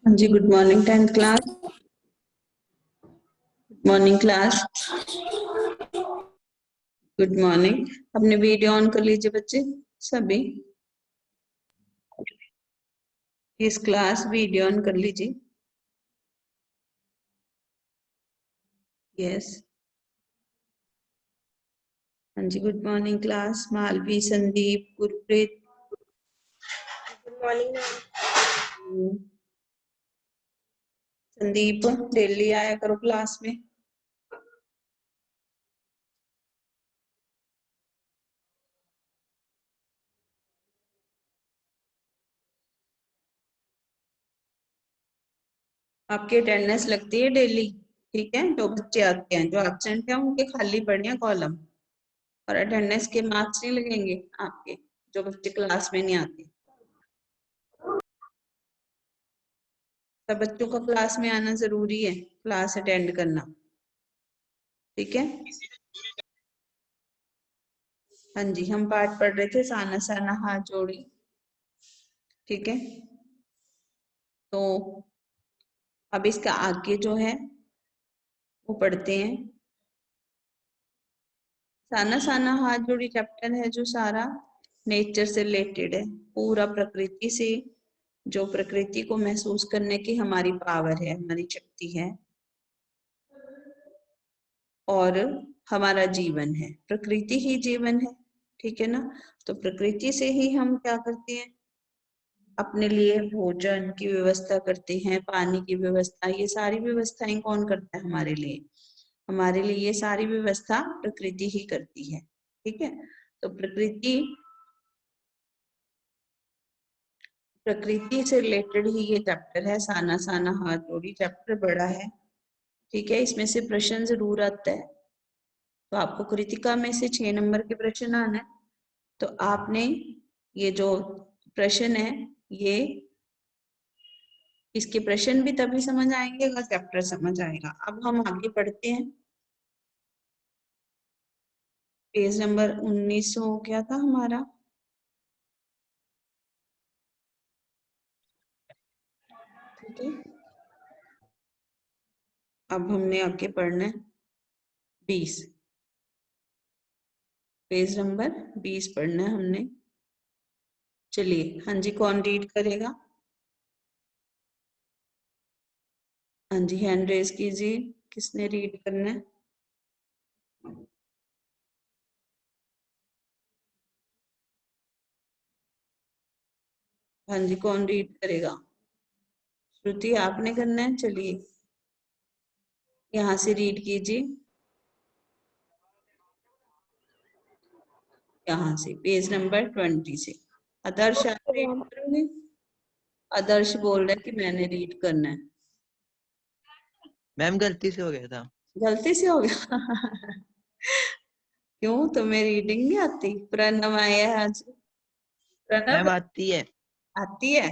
हाँ जी, good morning 10th class. Good morning class. Good morning. अपने वीडियो ऑन कर लीजिए बच्चे सभी। इस क्लास वीडियो ऑन कर लीजिए। यस। हाँ जी, good morning class. Malvi, Sandeep, Gurpreet. Good morning ma'am. Sandeep daily आया करो क्लास में। आपकी अटेंडेंस लगती है डेली, ठीक है। जो बच्चे आते हैं, जो एब्सेंट हैं, उनके खाली पड़े हैं कॉलम, और अटेंडेंस के मार्क्स नहीं लगेंगे आपके जो बच्चे क्लास में नहीं आते। सब बच्चों का क्लास में आना जरूरी है, क्लास अटेंड करना, ठीक है। हाँ जी, हम पाठ पढ़ रहे थे साना साना हाथ जोड़ी, ठीक है। तो अब इसका आगे जो है वो पढ़ते हैं। साना साना हाथ जोड़ी चैप्टर है जो सारा नेचर से रिलेटेड है, पूरा प्रकृति से, जो प्रकृति को महसूस करने की हमारी पावर है, हमारी शक्ति है, और हमारा जीवन है। प्रकृति ही जीवन है, ठीक है ना। तो प्रकृति से ही हम क्या करते हैं, अपने लिए भोजन की व्यवस्था करते हैं, पानी की व्यवस्था, ये सारी व्यवस्थाएं कौन करता है हमारे लिए? हमारे लिए ये सारी व्यवस्था प्रकृति ही करती है, ठीक है। तो प्रकृति से रिलेटेड ही ये चैप्टर है, साना साना हाथ जोड़ी। चैप्टर बड़ा है, ठीक है। इसमें से प्रश्न जरूर आता है, तो आपको कृतिका में से 6 नंबर के प्रश्न आना है। तो आपने ये जो प्रश्न है, ये इसके प्रश्न भी तभी समझ आएंगे अगर चैप्टर समझ आएगा। अब हम आगे पढ़ते हैं। पेज नंबर 19 हो गया था हमारा, ठीक है। अब हमने आगे पढ़ना है 20, पेज नंबर 20 पढ़ना है हमने। चलिए, हाँ जी, कौन रीड करेगा? हाँ जी, हैंड रेज कीजिए, किसने रीड करना है? हाँ जी, कौन रीड करेगा? श्रुति, आपने करना है। चलिए, यहाँ से रीड कीजिए, यहाँ से पेज नंबर 20 से। आदर्श, आप रीड करोगे? आदर्श बोल रहा है कि मैंने रीड करना है। मैम गलती से हो गया था। गलती से हो गया? क्यों, तुम्हें रीडिंग नहीं आती? प्रणव आया है आज। मैम प्रणव आती है। आती है,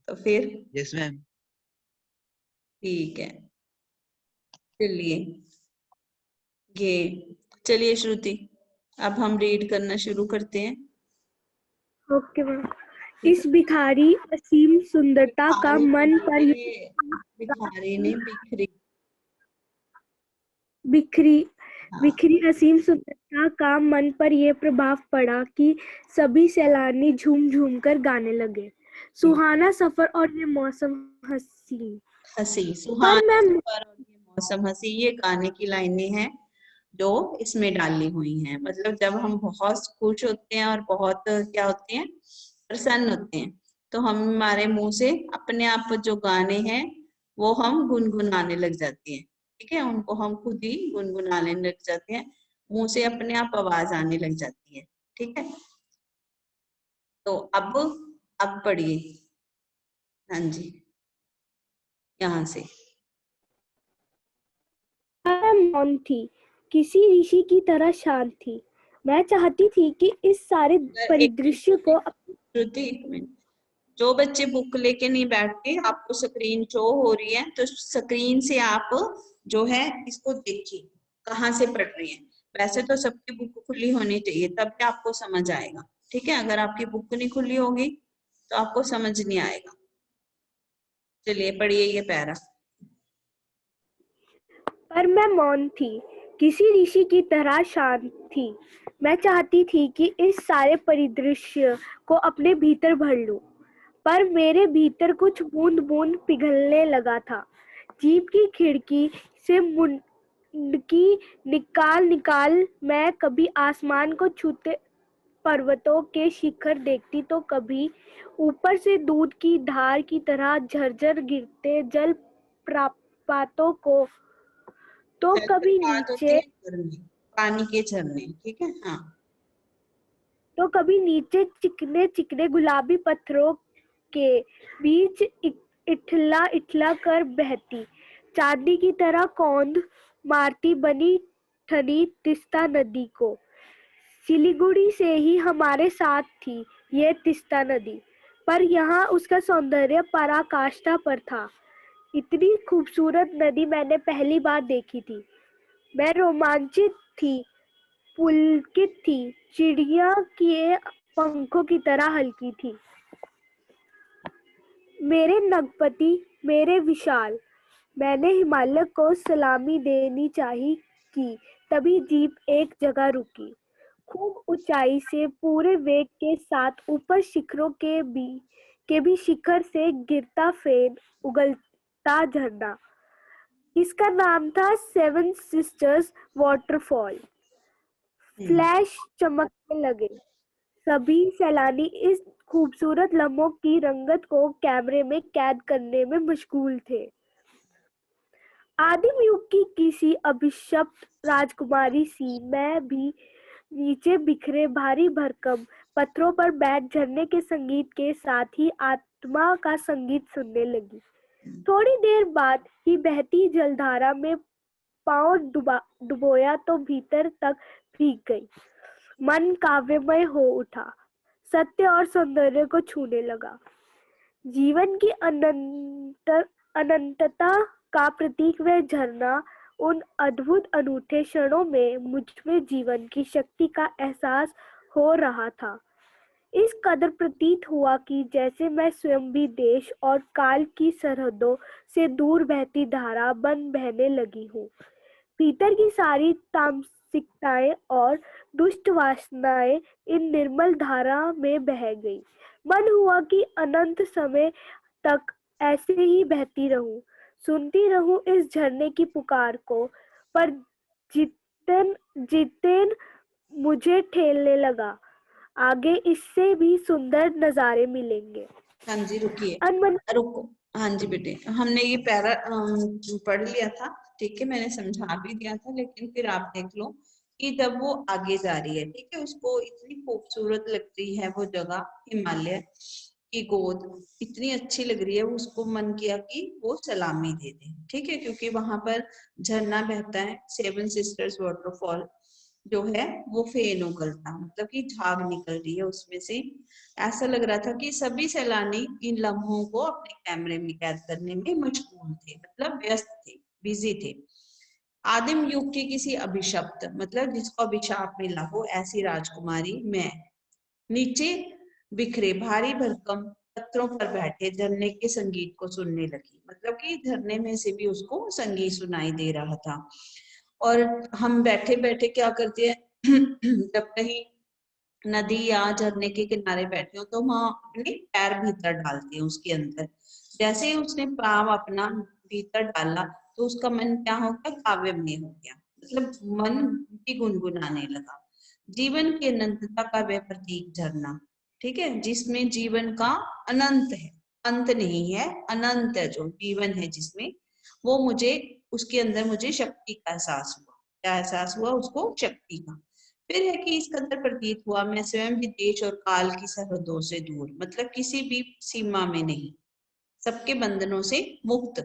तो फिर यस मैम। ठीक है। चलिए, ये चलिए श्रुति, अब हम रीड करना शुरू करते हैं। Okay ma'am. इस भिखारी असीम सुंदरता का मन पर भिखारी ने बिखरी बिखरी हाँ। बिखरी असीम सुंदरता का मन पर यह प्रभाव पड़ा कि सभी सैलानी झूम झूम कर गाने लगे। सुहाना सफर और ये मौसम हसीन। हसी, पर सुहाना मैम सफर और ये मौसम हसी, ये गाने की लाइनें हैं जो इसमें डाली हुई हैं। मतलब जब हम बहुत खुश होते हैं और बहुत क्या होते हैं, प्रसन्न होते हैं, तो हम हमारे मुंह से अपने आप जो गाने हैं वो हम गुनगुनाने लग जाते हैं, ठीक है। उनको हम खुद ही गुनगुनाने लग जाते हैं, मुंह से अपने आप आवाज आने लग जाती है, ठीक है। तो अब पढ़िए, हाँ जी, यहाँ से। मौन थी, किसी ऋषि की तरह शांत थी। मैं चाहती थी कि इस सारे परिदृश्य को श्रुति, एक मिनट। जो बच्चे बुक लेके नहीं बैठते, आपको स्क्रीन शो हो रही है, तो स्क्रीन से आप जो है इसको देखिए कहाँ से पढ़ रही है। वैसे तो सबकी बुक खुली होनी चाहिए, तब भी आपको समझ आएगा, ठीक है। अगर आपकी बुक नहीं खुली होगी तो आपको समझ नहीं आएगा। चलिए पढ़िए ये पैरा। पर मैं मौन थी, किसी ऋषि की तरह शांत थी। मैं चाहती थी कि इस सारे परिदृश्य को अपने भीतर भर लूं, पर मेरे भीतर कुछ बूंद बूंद पिघलने लगा था। जीप की खिड़की से मुंडकी निकाल निकाल मैं कभी आसमान को छूते पर्वतों के शिखर देखती, तो कभी ऊपर से दूध की धार की तरह झरझर गिरते जल प्रपातों को, तो कभी जलप्रपात होते नीचे हैं झरने, पानी के झरने, ठीक है। हाँ चिकने चिकने गुलाबी पत्थरों के बीच इठला इठला कर बहती, चांदी की तरह कौंध मारती बनी ठनी तिस्ता नदी को। सिलीगुड़ी से ही हमारे साथ थी ये तिस्ता नदी, पर यहाँ उसका सौंदर्य पराकाष्ठा पर था। इतनी खूबसूरत नदी मैंने पहली बार देखी थी। मैं रोमांचित थी, पुलकित थी, चिड़िया के पंखों की तरह हल्की थी। मेरे नगपति, मेरे विशाल, मैंने हिमालय को सलामी देनी चाहिए कि तभी जीप एक जगह रुकी। खूब ऊंचाई से पूरे वेग के साथ ऊपर शिखरों के भी शिखर से गिरता फेन, उगलता झरना। इसका नाम था सेवन सिस्टर्स वाटरफॉल। फ्लैश चमकने लगे। सभी सैलानी इस खूबसूरत लम्हों की रंगत को कैमरे में कैद करने में मशगूल थे। आदिम युग की किसी अभिशप्त राजकुमारी सी मैं भी नीचे बिखरे भारी भरकम पत्थरों पर बैठ झरने के संगीत के साथ ही आत्मा का संगीत सुनने लगी। थोड़ी देर बाद ही बहती जलधारा में पांव डुबोया तो भीतर तक भीग गई। मन काव्यमय हो उठा, सत्य और सौंदर्य को छूने लगा। जीवन की अनंतता का प्रतीक वह झरना, उन अद्भुत अनूठे क्षणों में मुझमें जीवन की शक्ति का एहसास हो रहा था। इस कदर प्रतीत हुआ कि जैसे मैं स्वयं भी देश और काल की सरहदों से दूर बहती धारा बन बहने लगी हूँ। भीतर की सारी तामसिकताएं और दुष्ट वासनाएं इन निर्मल धारा में बह गई। मन हुआ कि अनंत समय तक ऐसे ही बहती रहूं, सुनती रहूं इस झरने की पुकार को। पर जितेन जितेन मुझे ठेलने लगा, आगे इससे भी सुंदर नजारे मिलेंगे। हाँ जी रुकिए, अनमन रुको। हाँ जी बेटे, हमने ये पैरा पढ़ लिया था, ठीक है, मैंने समझा भी दिया था, लेकिन फिर आप देख लो कि जब वो आगे जा रही है, ठीक है, उसको इतनी खूबसूरत लगती है वो जगह, हिमालय की गोद इतनी अच्छी लग रही है, उसको मन किया कि वो सलामी दे दे, ठीक है, क्योंकि वहां पर झरना बहता है, सेवन सिस्टर्स वाटरफॉल जो है वो फेन उगलता, मतलब कि झाग निकल रही है उसमें से। ऐसा लग रहा था कि सभी सैलानी इन लम्हों को अपने कैमरे में कैद करने में मशगूल थे, मतलब व्यस्त थे, बिजी थे। आदिम युग की किसी अभिशप्त, मतलब जिसको अभिशाप मिला हो, ऐसी राजकुमारी मैं नीचे बिखरे भारी भरकम पत्थरों पर बैठे झरने के संगीत को सुनने लगी, मतलब कि झरने में से भी उसको संगीत सुनाई दे रहा था। और हम बैठे बैठे क्या करते हैं जब कहीं नदी या झरने के किनारे बैठे हो तो वहां अपने पैर भीतर डालते हैं उसके अंदर। जैसे ही उसने पाँव अपना भीतर डाला तो उसका मन क्या हो गया, काव्यमय हो गया, मतलब मन भी गुनगुनाने लगा। जीवन की अनंतता का वह प्रतीक झरना, ठीक है, जिसमें जीवन का अनंत है, अंत नहीं है, अनंत है जो जीवन है जिसमें, वो मुझे, उसके अंदर मुझे शक्ति का एहसास हुआ। क्या एहसास हुआ उसको? शक्ति का। फिर है कि इस कदर प्रतीत हुआ मैं स्वयं भी देश और काल की सरहदों से दूर, मतलब किसी भी सीमा में नहीं, सबके बंधनों से मुक्त,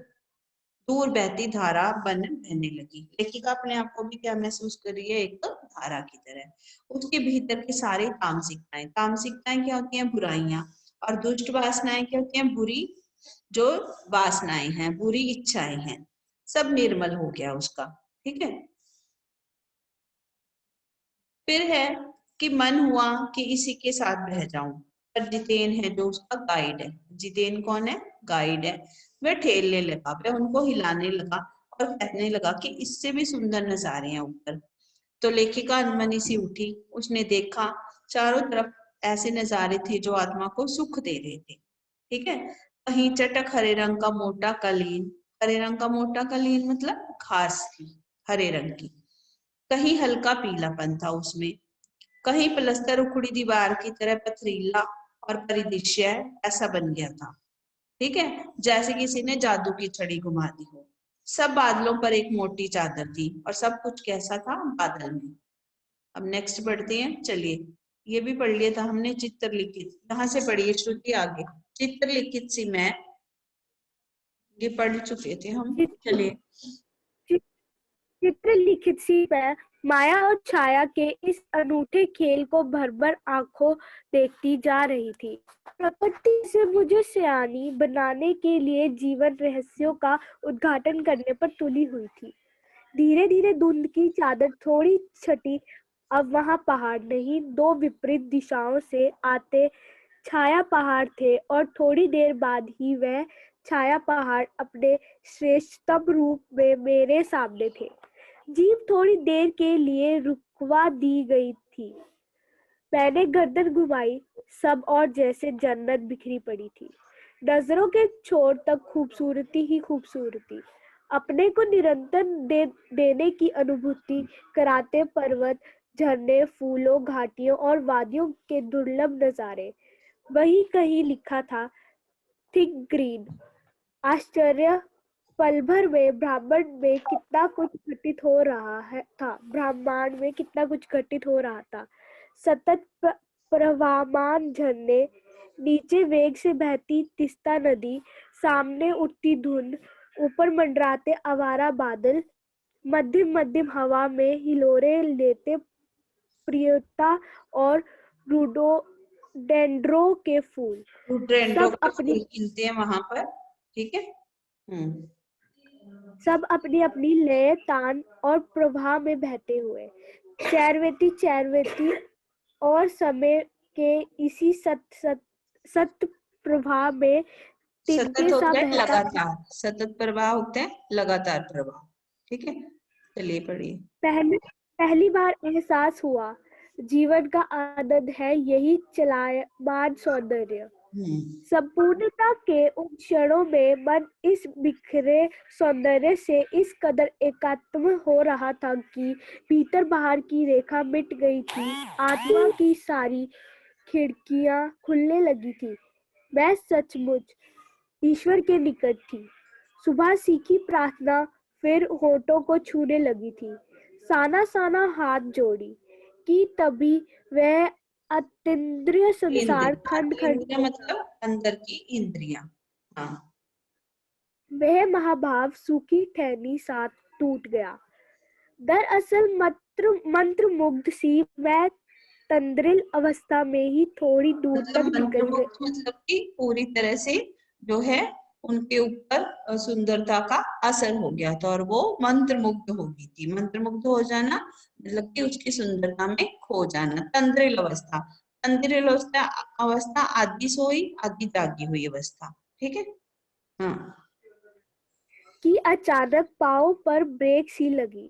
दूर बहती धारा बन बहने लगी। लेखिका अपने आप को भी क्या महसूस कर रही है? एक धारा की तरह। उसके भीतर के सारे तामसिकताएं, तामसिकताएं क्या होती हैं? बुराइयां। और दुष्ट वासनाएं क्या होती हैं? बुरी जो वासनाएं हैं, बुरी इच्छाएं हैं, सब निर्मल हो गया उसका, ठीक है। फिर है कि मन हुआ कि इसी के साथ बह जाऊं, पर जितेन है जो उसका गाइड है, जितेन कौन है? गाइड है। वह ठेलने लगा, वह उनको हिलाने लगा और कहने लगा कि इससे भी सुंदर नजारे हैं ऊपर। तो लेखिका अनमनी सी उठी, उसने देखा चारों तरफ ऐसे नजारे थे जो आत्मा को सुख दे रहे थे। ठीक है। कहीं चटक हरे रंग का मोटा कालीन, हरे रंग का मोटा कालीन मतलब घास की हरे रंग की, कहीं हल्का पीलापन था उसमें, कहीं प्लस्तर उखड़ी दीवार की तरह पथरीला और परिदृश्य ऐसा बन गया था। ठीक है, जैसे किसी ने जादू की छड़ी घुमा दी हो। सब बादलों पर एक मोटी चादर थी और सब कुछ कैसा था? बादल में। अब नेक्स्ट पढ़ते हैं, चलिए। ये भी पढ़ लिया था हमने, चित्रलिखित। यहाँ से पढ़िए श्रुति आगे। चित्रलिखित सी मैं, ये पढ़ चुके थे हम, चलिए। चित्रलिखित सी मैं माया और छाया के इस अनूठे खेल को भर भर आंखों देखती जा रही थी। प्रकृति से मुझे सयानी बनाने के लिए जीवन रहस्यों का उद्घाटन करने पर तुली हुई थी। धीरे धीरे धुंध की चादर थोड़ी छटी। अब वहां पहाड़ नहीं, दो विपरीत दिशाओं से आते छाया पहाड़ थे और थोड़ी देर बाद ही वह छाया पहाड़ अपने श्रेष्ठतम रूप में मेरे सामने थे। जीप थोड़ी देर के लिए रुकवा दी गई थी। मैंने गर्दन घुमाई, सब और जैसे जन्नत बिखरी पड़ी थी। नजरों के छोर तक खूबसूरती ही खूबसूरती, अपने को निरंतर देने की अनुभूति कराते पर्वत, झरने, फूलों, घाटियों और वादियों के दुर्लभ नजारे। वही कहीं लिखा था, थिक ग्रीन। आश्चर्य, पल भर में ब्रह्मांड में कितना कुछ घटित हो रहा था। ब्रह्मांड में कितना कुछ घटित हो रहा था। सतत प्रवाहमान झरने, नीचे वेग से बहती तीस्ता नदी, सामने उठती धुंध, ऊपर मंडराते आवारा बादल, मध्यम मध्यम हवा में हिलोरे लेते प्रियता और रोडोडेंड्रो के फूल। रोडोडेंड्रो सब के अपनी फूल खिलते हैं वहां पर। ठीक है। सब अपनी अपनी लय, तान और प्रवाह में बहते हुए चैरवेती चैरवेती और समय के इसी सत प्रवाह में तिनके सतत सा होता है बहता। लगातार, सतत प्रवाह होता है लगातार प्रवाह। ठीक है, चलिए पढ़िए। पहली बार एहसास हुआ, जीवन का आनंद है यही चलायमान सौंदर्य। संपूर्णता के उन क्षणों में मन इस बिखरे सौंदर्य से इस कदर एकात्म हो रहा था कि भीतर बाहर की रेखा मिट गई थी। आत्मा की सारी खिड़कियां खुलने लगी थी। मैं सचमुच ईश्वर के निकट थी। सुबह सीखी प्रार्थना फिर होठों को छूने लगी थी। साना साना हाथ जोड़ी कि तभी वह अतीन्द्रिय संसार खंड खंड इंद्रिया मतलब अंदर की इंद्रियां। हाँ, वह महाभाव सूखी टहनी साथ टूट गया। दरअसल मंत्र मुग्ध सी वह तंद्रिल अवस्था में ही थोड़ी दूर मतलब तक निकल गई। मंत्रमुग्ध मतलब कि पूरी तरह से जो है उनके ऊपर सुंदरता का असर हो गया था और वो मंत्रमुग्ध हो गई थी। मंत्रमुग्ध हो जाना मतलब कि उसकी सुंदरता में खो जाना। तंद्रिल अवस्था, तंद्रिल अवस्था अवस्था आधी सोई आधी जागी हुई अवस्था। ठीक है। हाँ, कि अचानक पांव पर ब्रेक सी लगी,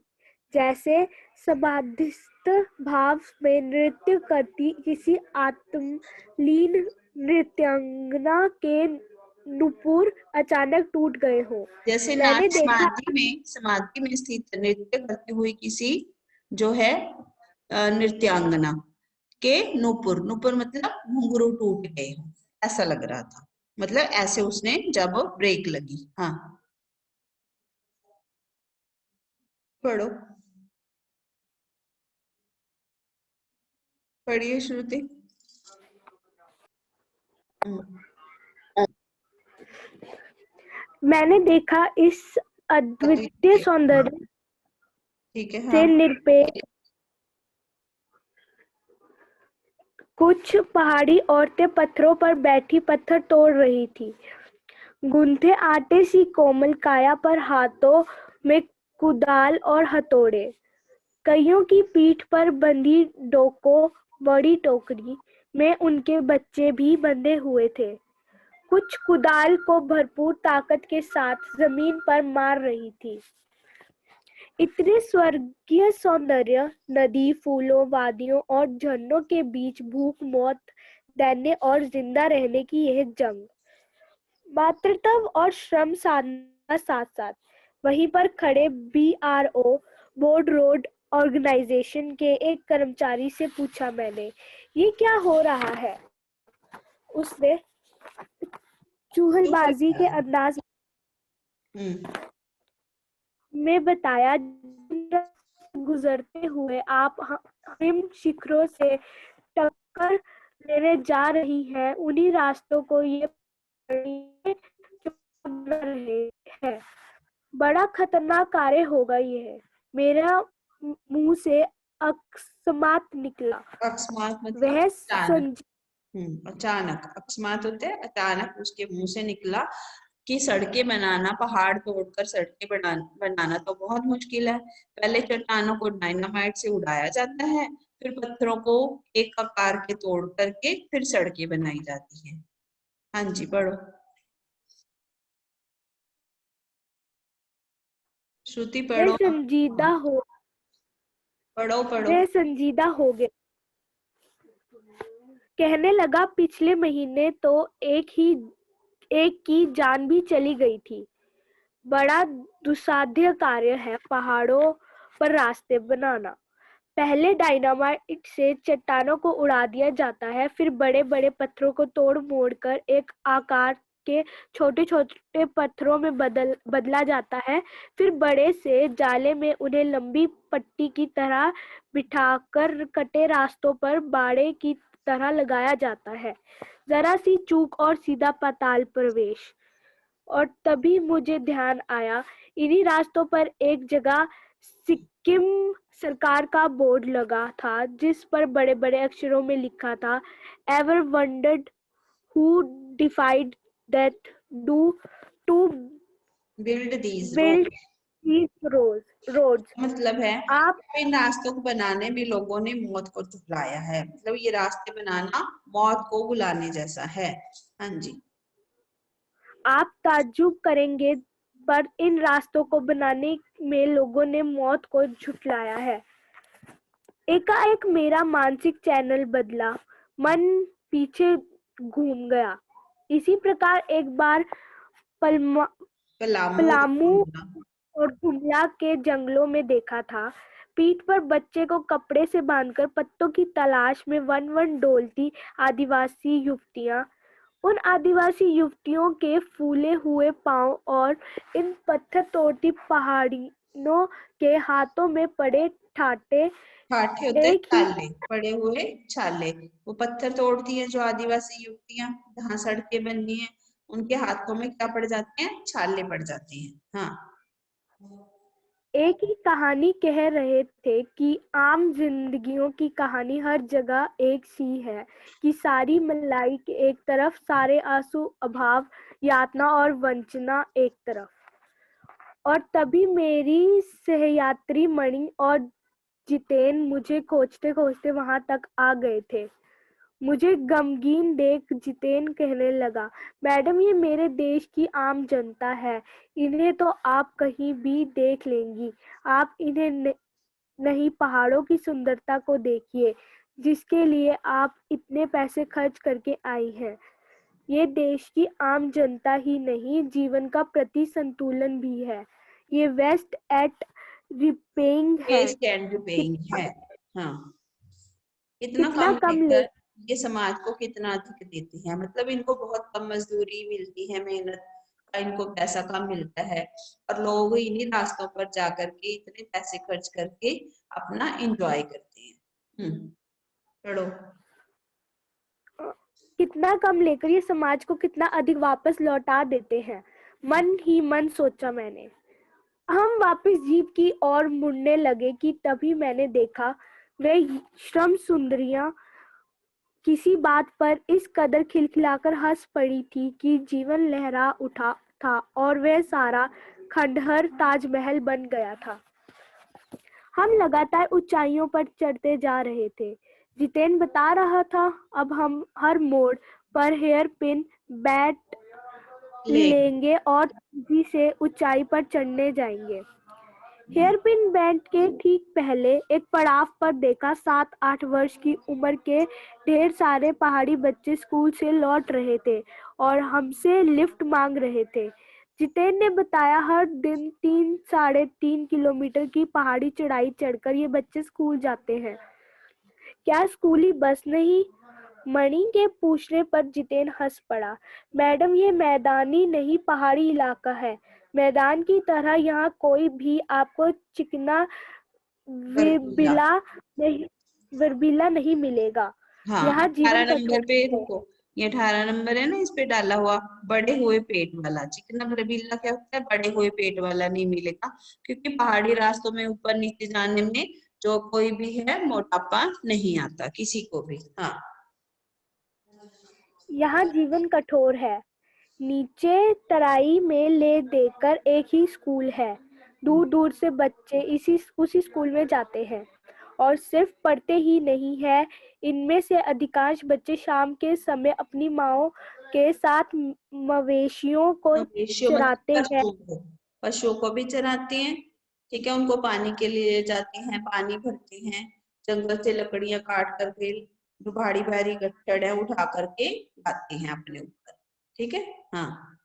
जैसे समाधिस्थ भाव में नृत्य करती किसी आत्मलीन नृत्यांगना के नुपुर अचानक टूट गए हो। जैसे मैंने देखा समाधि में स्थित नृत्य करती हुई किसी जो है नृत्यांगना के नुपुर, नुपुर मतलब घुंघरू टूट गए हो, ऐसा लग रहा था। मतलब ऐसे उसने जब ब्रेक लगी। हाँ, पढ़ो, पढ़िए श्रुति। मैंने देखा इस अद्वितीय सौंदर्य ठीक है। से हाँ, निरपेक्ष कुछ पहाड़ी औरतें पत्थरों पर बैठी पत्थर तोड़ रही थी। गूंथे आटे सी कोमल काया पर हाथों में कुदाल और हथौड़े। कईयों की पीठ पर बंधी डोको बड़ी टोकरी में उनके बच्चे भी बंधे हुए थे। कुछ कुदाल को भरपूर ताकत के साथ जमीन पर मार रही थी। इतने स्वर्गीय सौंदर्य, नदी, फूलों, वादियों और झरनों के बीच भूख, मौत, दैन्य और जिंदा रहने की यह जंग, मातृत्व और श्रम साधना साथ साथ। वहीं पर खड़े BRO बोर्ड रोड ऑर्गेनाइजेशन के एक कर्मचारी से पूछा मैंने, ये क्या हो रहा है? उसने चुहलबाजी के अंदाज में बताया, गुजरते हुए आप हिम शिखरों से टक्कर लेने जा रही हैं, उन्हीं रास्तों को ये रहे हैं। बड़ा खतरनाक कार्य होगा यह। मेरा मुंह से अकस्मात निकला। अकस्मात मतलब वह अचानक। अचानक अकस्मात होते हैं, अचानक उसके मुंह से निकला कि सड़कें बनाना, पहाड़ तोड़कर सड़कें बनाना तो बहुत मुश्किल है। पहले चट्टानों को डायनामाइट से उड़ाया जाता है, फिर पत्थरों को एक आकार के तोड़ करके फिर सड़कें बनाई जाती है। हाँ जी, पढ़ो श्रुति, पढ़ो। पढ़ो वे संजीदा हो गए। कहने लगा, पिछले महीने तो एक की जान भी चली गई थी। बड़ा दुस्साध्य कार्य है पहाड़ों पर रास्ते बनाना। पहले डायनामाइट से चट्टानों को उड़ा दिया जाता है, फिर बड़े बड़े पत्थरों को तोड़ मोड़ कर एक आकार के छोटे छोटे पत्थरों में बदला जाता है, फिर बड़े से जाले में उन्हें लंबी पट्टी की तरह बिठाकर कटे रास्तों पर बाड़े की तरह लगाया जाता है। जरा सी चूक और सीधा पाताल प्रवेश। और तभी मुझे ध्यान आया, इन्हीं रास्तों पर एक जगह सिक्किम सरकार का बोर्ड लगा था, जिस पर बड़े बड़े अक्षरों में लिखा था, ever wondered who defied that do to build these roads. मतलब है आप इन रास्तों को बनाने में लोगों ने मौत को झुठलाया है। मतलब ये रास्ते बनाना मौत को बुलाने जैसा है। हाँ जी, आप ताज्जुब करेंगे, पर इन रास्तों को बनाने में लोगों ने मौत को झुठलाया है। एकाएक मेरा मानसिक चैनल बदला, मन पीछे घूम गया। इसी प्रकार एक बार पलामू और कुंडला के जंगलों में देखा था। पीठ पर बच्चे को कपड़े से बांधकर पत्तों की तलाश में वन वन डोलती आदिवासी युवतियां। उन आदिवासी युवतियों के फूले हुए पांव और इन पत्थर तोड़ती पहाड़ियों के हाथों में पड़े ठाटे होते छाले, पड़े हुए छाले। वो पत्थर तोड़ती है जो आदिवासी युवतियां, जहाँ सड़कें बननी है, उनके हाथों में क्या पड़ जाते हैं? छाले पड़ जाते हैं। हाँ, एक ही कहानी कह रहे थे कि आम जिंदगियों की कहानी हर जगह एक सी है, कि सारी मलाई के एक तरफ, सारे आंसू, अभाव, यातना और वंचना एक तरफ। और तभी मेरी सहयात्री मणि और जितेन मुझे खोजते खोजते वहां तक आ गए थे। मुझे गमगीन देख जितेन कहने लगा, मैडम, ये मेरे देश की आम जनता है, इन्हें तो आप कहीं भी देख लेंगी। आप इन्हें नहीं, पहाड़ों की सुंदरता को देखिए, जिसके लिए आप इतने पैसे खर्च करके आई हैं। ये देश की आम जनता ही नहीं, जीवन का प्रति संतुलन भी है। ये वेस्ट एट रिपेइंग है। हाँ, कितना कम लेकर ये समाज को कितना अधिक देती है। मतलब इनको बहुत कम मजदूरी मिलती है, मेहनत का इनको पैसा कम मिलता है, और लोग इन्हीं रास्तों पर जाकर के इतने पैसे खर्च करके अपना एंजॉय करते हैं। पढ़ो। कितना कम लेकर ये समाज को कितना अधिक वापस लौटा देते हैं। मन ही मन सोचा मैंने। हम वापस जीप की ओर मुड़ने लगे कि तभी मैंने देखा, वे श्रम सुंदरियां किसी बात पर इस कदर खिलखिलाकर हंस पड़ी थी कि जीवन लहरा उठा था और वह सारा खंडहर ताजमहल बन गया था। हम लगातार ऊंचाइयों पर चढ़ते जा रहे थे। जितेन बता रहा था, अब हम हर मोड़ पर हेयर पिन बैठ लेंगे और तेजी से ऊंचाई पर चढ़ने जाएंगे। हेयरपिन बैंड के ठीक पहले एक पड़ाव पर देखा 7-8 वर्ष की उम्र के ढेर सारे पहाड़ी बच्चे स्कूल से लौट रहे थे और हमसे लिफ्ट मांग रहे थे। जितेन ने बताया हर दिन 3-3.5 किलोमीटर की पहाड़ी चढ़ाई चढ़कर ये बच्चे स्कूल जाते हैं। क्या स्कूली बस नहीं? मणि के पूछने पर जितेन हंस पड़ा। मैडम, ये मैदानी नहीं पहाड़ी इलाका है। मैदान की तरह यहाँ कोई भी आपको चिकना बर्फीला। वर्बीला नहीं मिलेगा। हाँ, यहाँ जीवन 18 नंबर पे कठोर है। रुको। ये 18 नंबर है ना, इस पे डाला हुआ बड़े हुए पेट वाला। चिकना बर्फीला क्या होता है? बड़े हुए पेट वाला नहीं मिलेगा, क्योंकि पहाड़ी रास्तों में ऊपर नीचे जाने में जो कोई भी है मोटापा नहीं आता किसी को भी। हाँ, यहाँ जीवन कठोर है। नीचे तराई में ले देकर एक ही स्कूल है। दूर दूर से बच्चे उसी स्कूल में जाते हैं और सिर्फ पढ़ते ही नहीं है। इनमें से अधिकांश बच्चे शाम के समय अपनी माँओं के साथ मवेशियों को मवेशियों मतलब चराते हैं। पशुओं को भी चराते हैं। ठीक है, उनको पानी के लिए ले जाते हैं, पानी भरते हैं, जंगल से लकड़ियां काट करके जो भारी भारी गट्ठड़ है उठा करके लाते हैं अपने ऊपर। ठीक है। हाँ।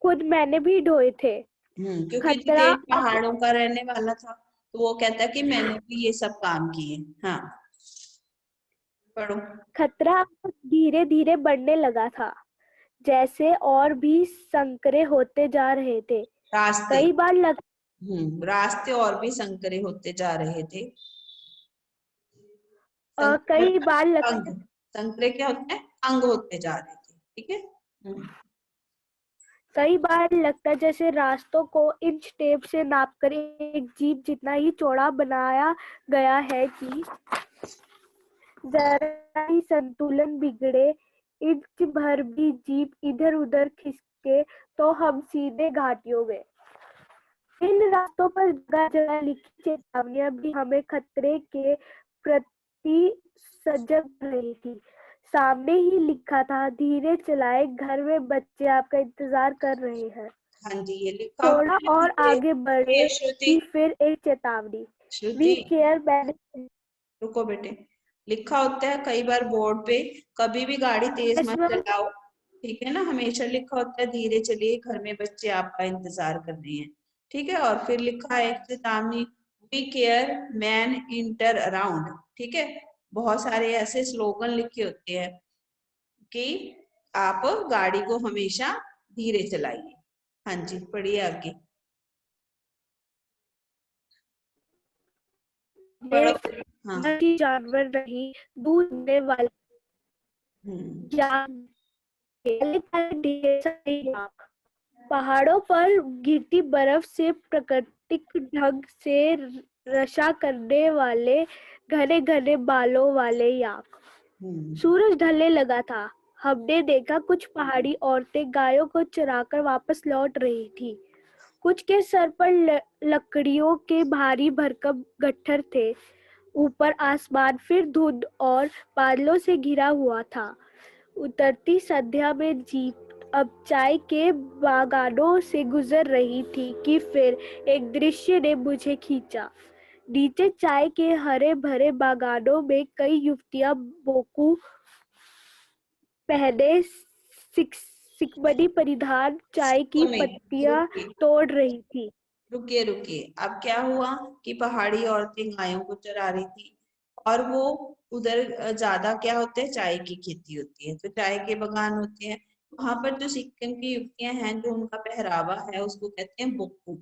खुद मैंने भी ढोए थे। क्योंकि खतरा जितेन पहाड़ों का रहने वाला था, तो वो कहता है कि मैंने भी ये सब काम किए। हाँ, पढ़ो। खतरा धीरे धीरे बढ़ने लगा था, जैसे और भी संकरे होते जा रहे थे। रास्ते कई बार लग रास्ते और भी संकरे होते जा रहे थे। कई बार अंग, संकरे क्या होते हैं? अंग होते जा रहे थे। ठीक है। कई बार लगता जैसे रास्तों को इंच टेप से नापकर एक जीप जितना ही चौड़ा बनाया गया है कि जरा ही संतुलन बिगड़े, इंच भर भी जीप इधर उधर खिसके तो हम सीधे घाटियों में। इन रास्तों पर जगह जगह लिखी चेतावनियां भी हमें खतरे के प्रति सजग रही थी। सामने ही लिखा था, धीरे चलाए, घर में बच्चे आपका इंतजार कर रहे हैं। हाँ जी, ये लिखा थोड़ा हुआ और है। आगे बढ़े ये श्रुति, कि फिर एक चेतावनी, श्रुति वी केयर मैनेज। रुको बेटे। लिखा होता है कई बार बोर्ड पे, कभी भी गाड़ी तेज मत चलाओ। ठीक है ना, हमेशा लिखा होता है धीरे चलिए, घर में बच्चे आपका इंतजार कर रहे हैं। ठीक है। और फिर लिखा है एक चेतावनी, we care man inter around. ठीक है। बहुत सारे ऐसे स्लोगन लिखे होते हैं कि आप गाड़ी को हमेशा धीरे चलाइए। हाँ जी, पढ़िए आगे। पढ़ो। हाँ। जानवर नहीं, दूध देने वाले जान पहाड़ों पर गिरती बर्फ से प्राकृतिक ढंग से रक्षा करने वाले घने घने बालों वाले याक। सूरज ढलने लगा था। हमने देखा कुछ पहाड़ी औरतें गायों को चराकर वापस लौट रही थी। कुछ के सर पर लकड़ियों के भारी भरकम गट्ठर थे। ऊपर आसमान फिर धुंध और बादलों से घिरा हुआ था। उतरती संध्या में जीप अब चाय के बागानों से गुजर रही थी कि फिर एक दृश्य ने मुझे खींचा। नीचे चाय के हरे भरे बागानों में कई युवतियां बोकू पहने सिकमनी परिधान चाय की पत्तियां तोड़ रही थी। रुकिए रुकिए, अब क्या हुआ कि पहाड़ी औरतें गायों को चरा रही थी, और वो उधर ज्यादा क्या होते हैं, चाय की खेती होती है, तो चाय के बागान होते हैं। वहां पर जो सिक्किम की युवतियां हैं, जो उनका पहरावा है उसको कहते हैं बोकू।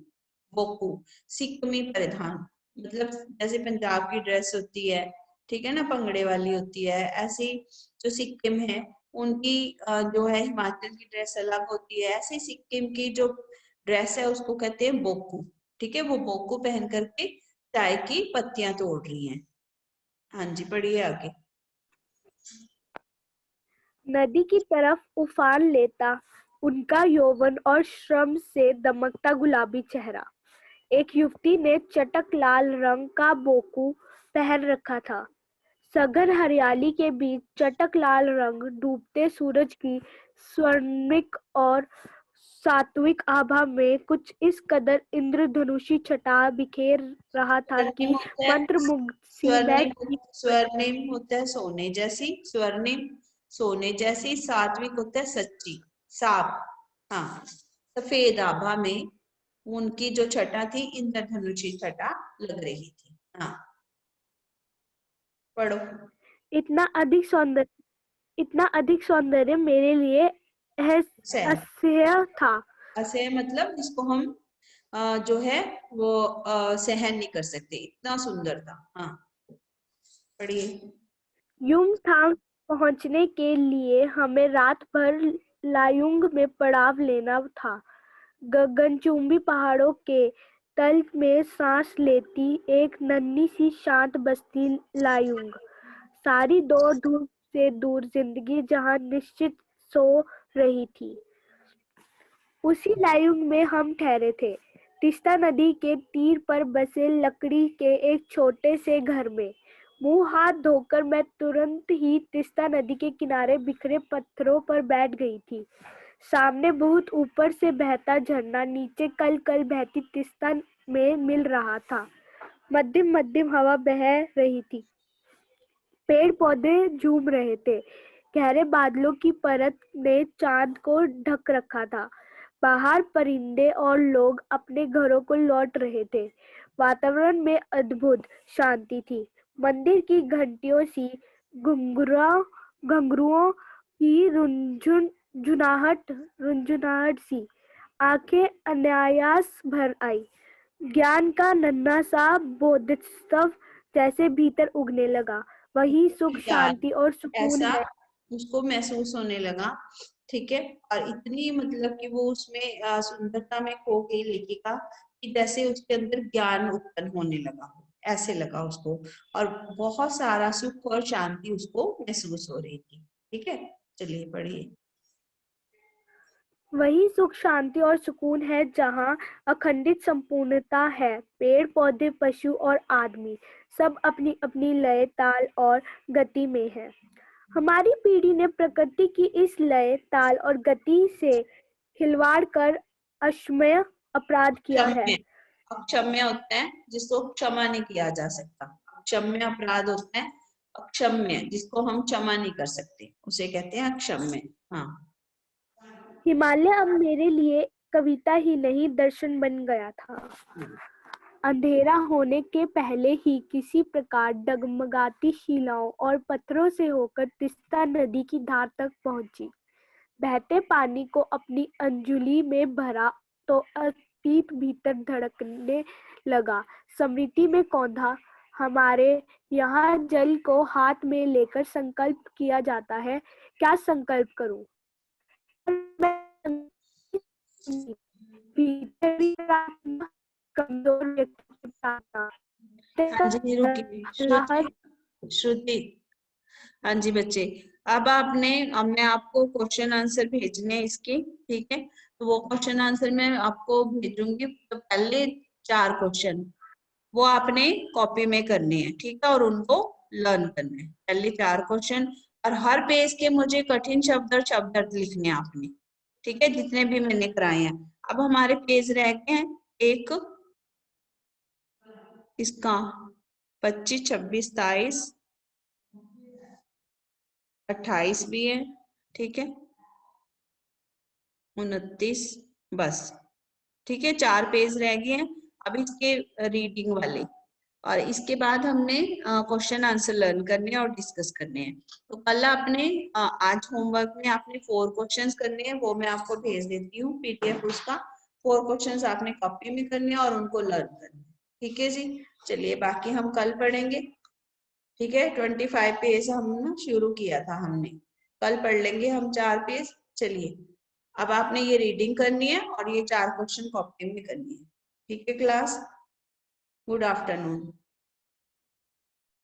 बोकू सिक्किमी परिधान, मतलब जैसे पंजाब की ड्रेस होती है, ठीक है ना, पंगड़े वाली होती है, ऐसी जो सिक्किम है उनकी जो है हिमाचल की ड्रेस अलग होती है, ऐसे सिक्किम की जो ड्रेस है उसको कहते हैं बोकू। ठीक है, वो बोकू पहन करके चाय की पत्तियां तोड़ रही हैं। हाँ जी, पढ़िए आगे। नदी की तरफ उफान लेता उनका यौवन और श्रम से दमकता गुलाबी चेहरा। एक युवती ने चटक लाल रंग का बोकू पहन रखा था। सघन हरियाली के बीच चटक लाल रंग डूबते सूरज की स्वर्णिक और सात्विक आभा में कुछ इस कदर इंद्रधनुषी छटा बिखेर रहा था कि स्वर्णिम होता है, मंत्रमुग्ध सी मैं स्वर्णिम होता है सोने जैसी, स्वर्णिम सोने जैसी, सात्विक होता है सच्ची, साफ, हाँ, सफेद आभा में उनकी जो छटा थी इंद्रधनुषी छटा लग रही थी। हाँ, पढ़ो। इतना अधिक सौंदर्य मेरे लिए असह्य था। असह्य मतलब जिसको हम जो है वो सहन नहीं कर सकते, इतना सुंदर था। हाँ, पढ़िए। युमथांग पहुंचने के लिए हमें रात भर लायुंग में पड़ाव लेना था। गगनचुंबी पहाड़ों के तल में सांस लेती एक नन्ही सी शांत बस्ती लायुंग, सारी दौड़ धूप से दूर जिंदगी जहां निश्चित सो रही थी, उसी लायुंग में हम ठहरे थे, तीस्ता नदी के तीर पर बसे लकड़ी के एक छोटे से घर में। मुंह हाथ धोकर मैं तुरंत ही तीस्ता नदी के किनारे बिखरे पत्थरों पर बैठ गई थी। सामने बहुत ऊपर से बहता झरना नीचे कल कल बहती तीस्ता में मिल रहा था। मध्यम मध्यम हवा बह रही थी, पेड़ पौधे झूम रहे थे, गहरे बादलों की परत ने चांद को ढक रखा था। बाहर परिंदे और लोग अपने घरों को लौट रहे थे। वातावरण में अद्भुत शांति थी। मंदिर की घंटियों सी घुंघरुओं की रुंझुनाहट सी आंखें अनायास भर आई। ज्ञान का नन्हा सा बोधिसत्व जैसे भीतर उगने लगा। वही सुख शांति और सुकून ऐसा है। उसको महसूस होने लगा, ठीक है, और इतनी मतलब कि वो उसमें सुंदरता में खो गई लेखिका कि जैसे उसके अंदर ज्ञान उत्पन्न होने लगा, ऐसे लगा उसको, और बहुत सारा सुख और शांति उसको महसूस हो रही थी। ठीक है, चलिए पढ़िए। वही सुख शांति और सुकून है जहाँ अखंडित संपूर्णता है। पेड़ पौधे पशु और आदमी सब अपनी अपनी लय ताल और गति में है। हमारी पीढ़ी ने प्रकृति की इस लय ताल और गति से खिलवाड़ कर अक्षम्य अपराध किया है। अक्षम्य होता है जिसको क्षमा नहीं किया जा सकता, अक्षम्य अपराध होता है, अक्षम्य जिसको हम क्षमा नहीं कर सकते उसे कहते हैं अक्षम्य। हाँ, हिमालय अब मेरे लिए कविता ही नहीं दर्शन बन गया था। अंधेरा होने के पहले ही किसी प्रकार डगमगाती शिलाओं और पत्थरों से होकर तीस्ता नदी की धार तक पहुंची। बहते पानी को अपनी अंजुली में भरा तो अतीत भीतर धड़कने लगा, स्मृति में कौंधा। हमारे यहाँ जल को हाथ में लेकर संकल्प किया जाता है। क्या संकल्प करूं? कमजोर व्यक्ति हाँ जी, रुकिए श्रुति। हाँ जी बच्चे, अब मैं आपको क्वेश्चन आंसर भेजने हैं इसके, ठीक है, तो वो क्वेश्चन आंसर मैं आपको भेजूंगी। तो पहले 4 क्वेश्चन वो आपने कॉपी में करने हैं, ठीक है, और उनको लर्न करना है। पहले 4 क्वेश्चन, और हर पेज के मुझे कठिन शब्द और शब्द अर्थ लिखने हैं आपने, ठीक है, जितने भी मैंने कराए हैं। अब हमारे पेज रह गए हैं एक इसका 25, 26, 27, 28 भी है, ठीक है, 29, बस, ठीक है, 4 पेज रह गए हैं। अब इसके रीडिंग वाले, और इसके बाद हमने क्वेश्चन आंसर लर्न करने हैं और डिस्कस करने हैं। तो कल आपने आज होमवर्क में आपने 4 क्वेश्चंस करने हैं, वो मैं आपको भेज देती हूँ पीडीएफ उसका। 4 क्वेश्चंस आपने कॉपी में करने हैं और उनको लर्न करना है, ठीक है जी। चलिए बाकी हम कल पढ़ेंगे, ठीक है। 25 पेज हम ना शुरू किया था हमने, कल पढ़ लेंगे हम 4 पेज। चलिए, अब आपने ये रीडिंग करनी है और ये 4 क्वेश्चन कॉपी में करनी है, ठीक है क्लास। Good afternoon.